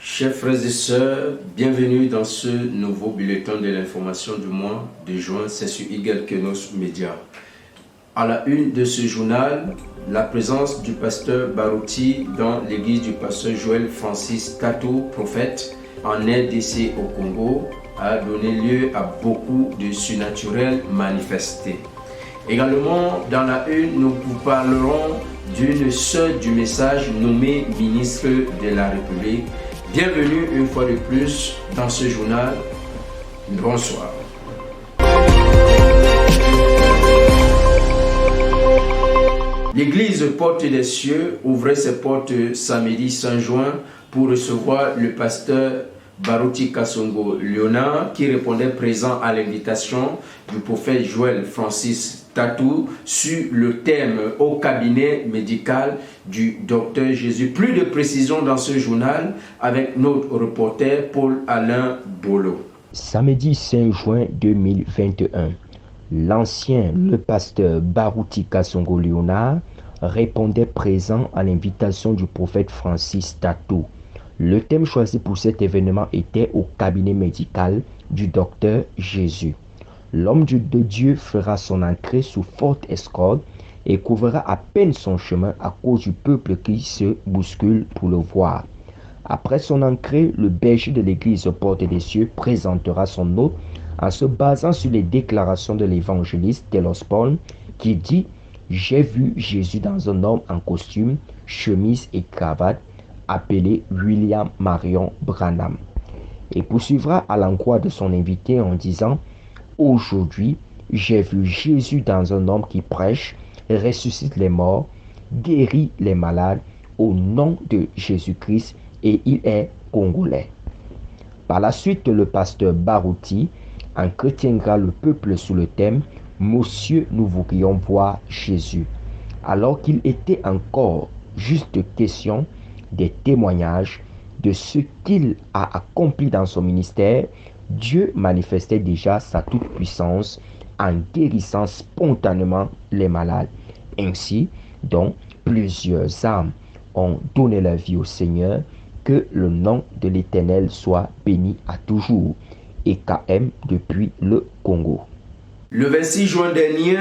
Chers frères et sœurs, bienvenue dans ce nouveau bulletin de l'information du mois de juin, c'est sur Eagle Kenos Media. À la une de ce journal, la présence du pasteur Barouti dans l'église du pasteur Joël Francis Tato, prophète en RDC au Congo, a donné lieu à beaucoup de surnaturels manifestés. Également, dans la une, nous vous parlerons d'une sœur du message nommée ministre de la République. Bienvenue une fois de plus dans ce journal. Bonsoir. L'église Porte des Cieux ouvrait ses portes samedi 5 juin pour recevoir le pasteur Barouti Kasongo Léonard qui répondait présent à l'invitation du prophète Joël Francis Tatou sur le thème au cabinet médical du docteur Jésus. Plus de précisions dans ce journal avec notre reporter Paul-Alain Bolo. Samedi 5 juin 2021, le pasteur Barouti Kasongo Léonard répondait présent à l'invitation du prophète Francis Tatou. Le thème choisi pour cet événement était au cabinet médical du docteur Jésus. L'homme de Dieu fera son entrée sous forte escorte et couvrira à peine son chemin à cause du peuple qui se bouscule pour le voir. Après son entrée, le berger de l'église Porte des Cieux présentera son hôte en se basant sur les déclarations de l'évangéliste Telos Paul qui dit « J'ai vu Jésus dans un homme en costume, chemise et cravate, appelé William Marion Branham » et poursuivra à l'endroit de son invité en disant « Aujourd'hui, j'ai vu Jésus dans un homme qui prêche, ressuscite les morts, guérit les malades au nom de Jésus-Christ et il est congolais. » Par la suite, le pasteur Barouti entretiendra le peuple sous le thème « Monsieur, nous voudrions voir Jésus ». Alors qu'il était encore juste question des témoignages de ce qu'il a accompli dans son ministère, Dieu manifestait déjà sa toute-puissance en guérissant spontanément les malades. Ainsi, donc, plusieurs âmes ont donné la vie au Seigneur. Que le nom de l'Éternel soit béni à toujours. EKM depuis le Congo. Le 26 juin dernier,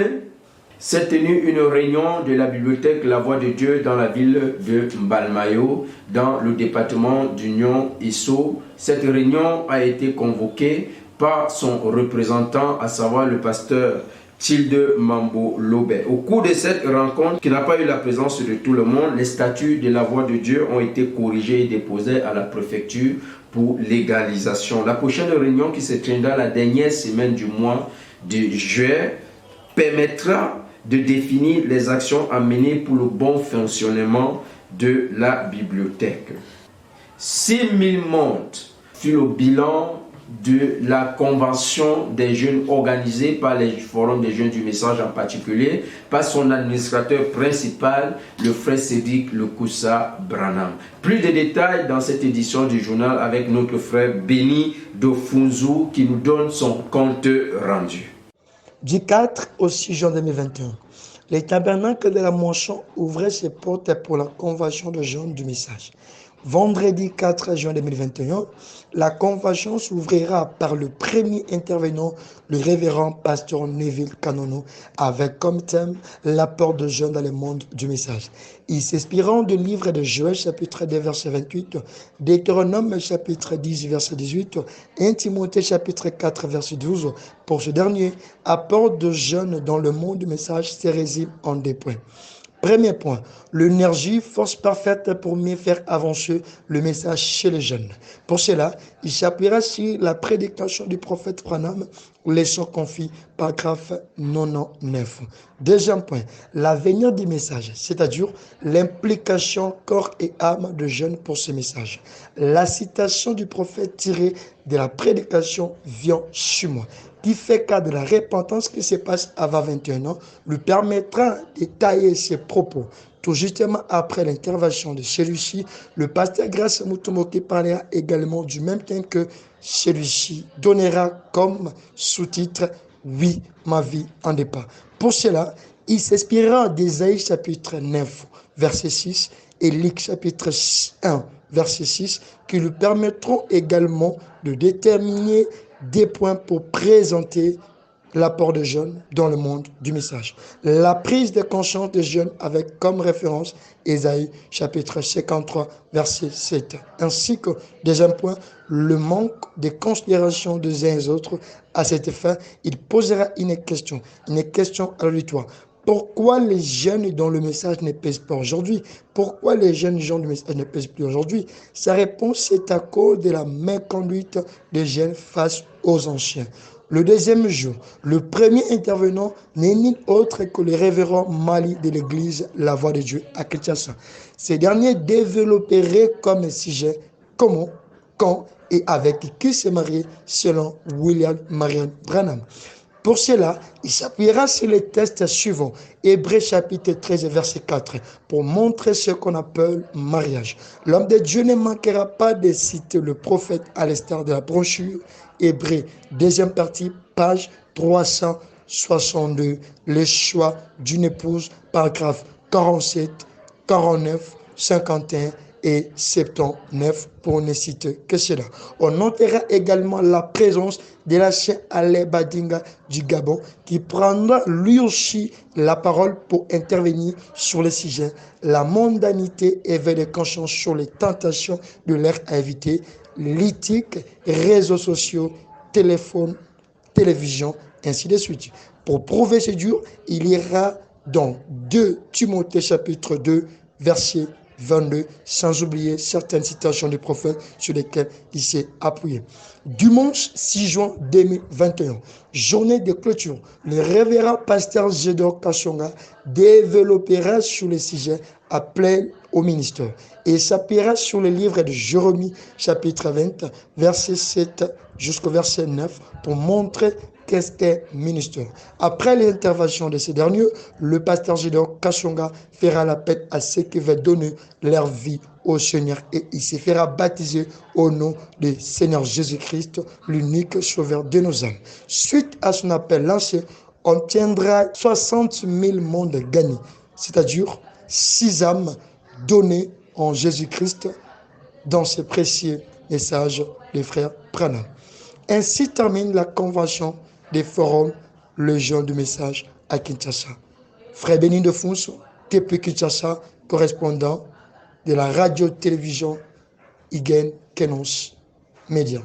s'est tenue une réunion de la bibliothèque La Voix de Dieu dans la ville de Mbalmayo, dans le département d'Union Isso. Cette réunion a été convoquée par son représentant, à savoir le pasteur Tilde Mambo Lobé. Au cours de cette rencontre, qui n'a pas eu la présence de tout le monde, les statuts de La Voix de Dieu ont été corrigés et déposés à la préfecture pour légalisation. La prochaine réunion qui se tiendra la dernière semaine du mois de juillet permettra de définir les actions à mener pour le bon fonctionnement de la bibliothèque. 6 000 montres fut le bilan de la convention des jeunes organisée par les forums des jeunes du message, en particulier par son administrateur principal, le frère Cédric Lekoussa Branham. Plus de détails dans cette édition du journal avec notre frère Béni Dofunzu qui nous donne son compte rendu. Du 4 au 6 juin 2021, les tabernacles de la Moisson ouvraient ses portes pour la convention de jeunes du message. Vendredi 4 juin 2021, la convention s'ouvrira par le premier intervenant, le révérend pasteur Neville Kanono, avec comme thème l'apport de jeunes dans le monde du message. Il s'inspirant du livre de Joël chapitre 2 verset 28, Deutéronome chapitre 10 verset 18, 1 Timothée chapitre 4 verset 12. Pour ce dernier, apport de jeunes dans le monde du message se résume en 2 points. Premier point, l'énergie, force parfaite pour mieux faire avancer le message chez les jeunes. Pour cela, il s'appuiera sur la prédication du prophète Branham, leçon confiée, paragraphe 99. Deuxième point, l'avenir du message, c'est-à-dire l'implication corps et âme de jeunes pour ce message. La citation du prophète tirée de la prédication vient sur moi, qui fait cas de la repentance qui se passe avant 21 ans, lui permettra de tailler ses propos. Tout justement après l'intervention de celui-ci, le pasteur Grace Mutomoki parlera également du même thème que celui-ci donnera comme sous-titre « Oui, ma vie en dépend ». Pour cela, il s'inspirera d'Ésaïe chapitre 9, verset 6 et Luc chapitre 1, verset 6, qui lui permettront également de déterminer des points pour présenter l'apport des jeunes dans le monde du message. La prise de conscience des jeunes avec comme référence Ésaïe chapitre 53 verset 7. Ainsi que, deuxième point, le manque de considération des uns et des autres. À cet effet, il posera une question à l'auditoire. Pourquoi les jeunes dans le message ne pèsent pas aujourd'hui? Pourquoi les jeunes gens du message ne pèsent plus aujourd'hui? Sa réponse est à cause de la méconduite des jeunes face aux anciens. Le deuxième jour, le premier intervenant n'est nul autre que le révérend Mali de l'église La Voix de Dieu à Kinshasa. Ces derniers développeraient comme sujet comment, quand et avec qui se marier selon William Marion Branham. Pour cela, il s'appuiera sur les textes suivants, Hébreux chapitre 13 verset 4, pour montrer ce qu'on appelle mariage. L'homme de Dieu ne manquera pas de citer le prophète à l'instar de la brochure, Hébreux, deuxième partie, page 362, le choix d'une épouse, paragraphe 47, 49, 51 et 79 pour ne citer que cela. On notera également la présence de l'ancien Alain Badinga du Gabon qui prendra lui aussi la parole pour intervenir sur le sujet la mondanité éveil de conscience sur les tentations de leur invité, l'éthique, réseaux sociaux, téléphone, télévision, ainsi de suite. Pour prouver ce dur, il ira dans 2 Timothée chapitre 2 verset 22, sans oublier certaines citations du prophète sur lesquelles il s'est appuyé. Dimanche 6 juin 2021, journée de clôture, le révérend pasteur Gédor Kachonga développera sur le sujet appelé au ministère et s'appuiera sur le livre de Jérémie chapitre 20, verset 7 jusqu'au verset 9 pour montrer qu'est-ce qu'est ministère. Après l'intervention de ces derniers, le pasteur Gédor Kachonga fera l'appel à ceux qui veulent donner leur vie au Seigneur et il se fera baptiser au nom du Seigneur Jésus-Christ, l'unique sauveur de nos âmes. Suite à son appel lancé, on tiendra 60 000 mondes gagnés, c'est-à-dire 6 âmes données en Jésus-Christ dans ce précieux message des frères Branham. Ainsi termine la convention des forums Le Jeune du Message à Kinshasa. Frère Béni de Fonso, depuis Kinshasa, correspondant de la radio-télévision Igen Kenos Média.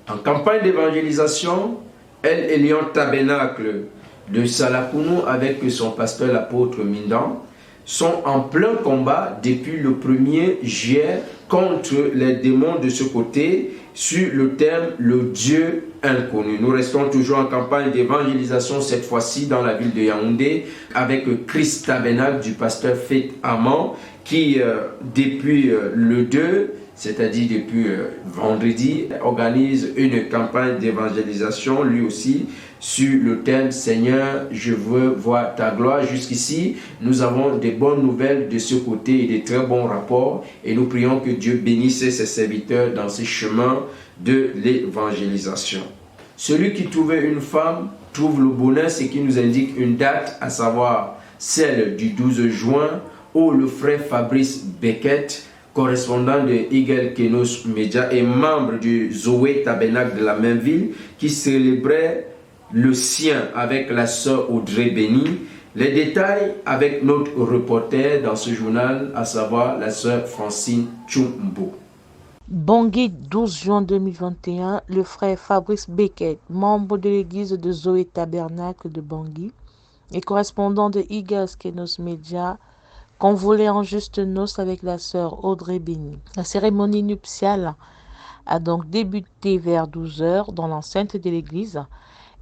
En campagne d'évangélisation, El Elion Tabernacle de Salakounou avec son pasteur l'apôtre Mindan sont en plein combat depuis le 1er juillet contre les démons de ce côté sur le thème « Le Dieu inconnu ». Nous restons toujours en campagne d'évangélisation, cette fois-ci dans la ville de Yaoundé, avec Christ Tabernacle du pasteur Faith Amand, qui depuis le 2, c'est-à-dire depuis vendredi, organise une campagne d'évangélisation, lui aussi, sur le thème « Seigneur, je veux voir ta gloire ». Jusqu'ici, nous avons des bonnes nouvelles de ce côté et des très bons rapports. Et nous prions que Dieu bénisse ses serviteurs dans ces chemins de l'évangélisation. Celui qui trouvait une femme trouve le bonheur, ce qui nous indique une date, à savoir celle du 12 juin, où le frère Fabrice Beckett, correspondant de Eagle Kenos Media et membre du Zoé Tabernacle de la même ville, qui célébrait le sien avec la sœur Audrey Béni. Les détails avec notre reporter dans ce journal, à savoir la sœur Francine Tchoumbo. Bangui, 12 juin 2021, le frère Fabrice Beckett, membre de l'église de Zoé Tabernacle de Bangui, et correspondant de Eagles Kenos Media, convolé en juste noces avec la sœur Audrey Béni. La cérémonie nuptiale a donc débuté vers 12 heures dans l'enceinte de l'église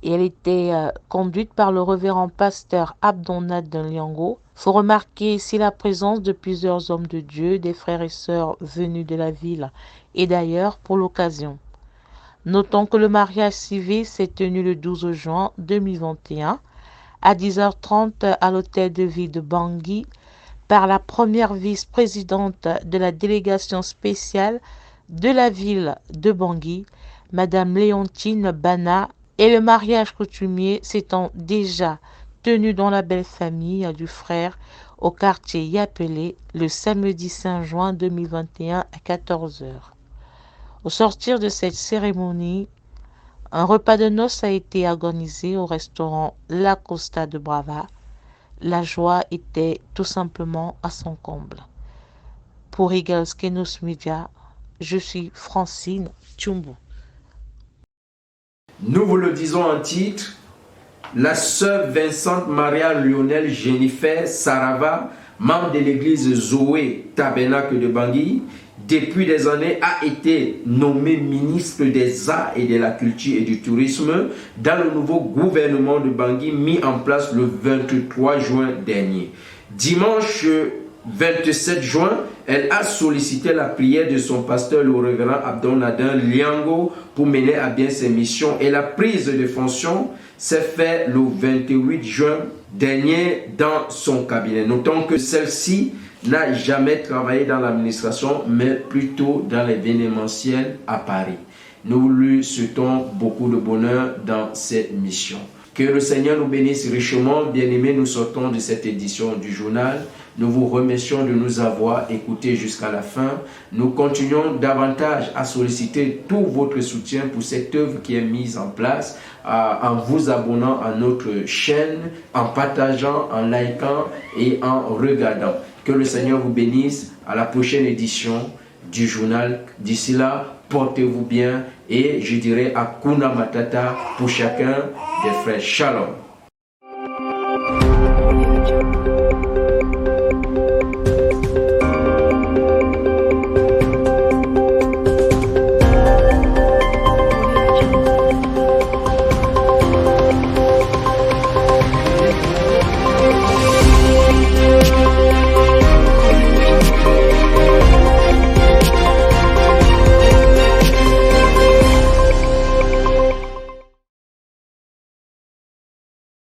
et elle était conduite par le révérend pasteur Abdonat Liango. Il faut remarquer ici la présence de plusieurs hommes de Dieu, des frères et sœurs venus de la ville et d'ailleurs pour l'occasion. Notons que le mariage civil s'est tenu le 12 juin 2021 à 10h30 à l'hôtel de ville de Bangui par la première vice-présidente de la délégation spéciale de la ville de Bangui, Madame Léontine Bana, et le mariage coutumier s'étant déjà tenu dans la belle famille du frère au quartier Yapelé le samedi 5 juin 2021 à 14h. Au sortir de cette cérémonie, un repas de noces a été organisé au restaurant La Costa de Brava. La joie était tout simplement à son comble. Pour Eagles Kenos Media, je suis Francine Tchumbu. Nous vous le disons en titre, la sœur Vincente Maria Lionel Jennifer Sarava, membre de l'église Zoé Tabernacle de Bangui, depuis des années a été nommée ministre des Arts et de la Culture et du Tourisme dans le nouveau gouvernement de Bangui mis en place le 23 juin dernier. Dimanche 27 juin, elle a sollicité la prière de son pasteur, le révérend Abdonadin Liango, pour mener à bien ses missions, et la prise de fonction s'est faite le 28 juin dernier dans son cabinet. Notons que celle-ci n'a jamais travaillé dans l'administration, mais plutôt dans l'événementiel à Paris. Nous lui souhaitons beaucoup de bonheur dans cette mission. Que le Seigneur nous bénisse richement. Bien-aimés, nous sortons de cette édition du journal. Nous vous remercions de nous avoir écoutés jusqu'à la fin. Nous continuons davantage à solliciter tout votre soutien pour cette œuvre qui est mise en place, en vous abonnant à notre chaîne, en partageant, en likant et en regardant. Que le Seigneur vous bénisse. À la prochaine édition du journal. D'ici là, portez-vous bien et je dirais Hakuna Matata pour chacun des frères. Shalom.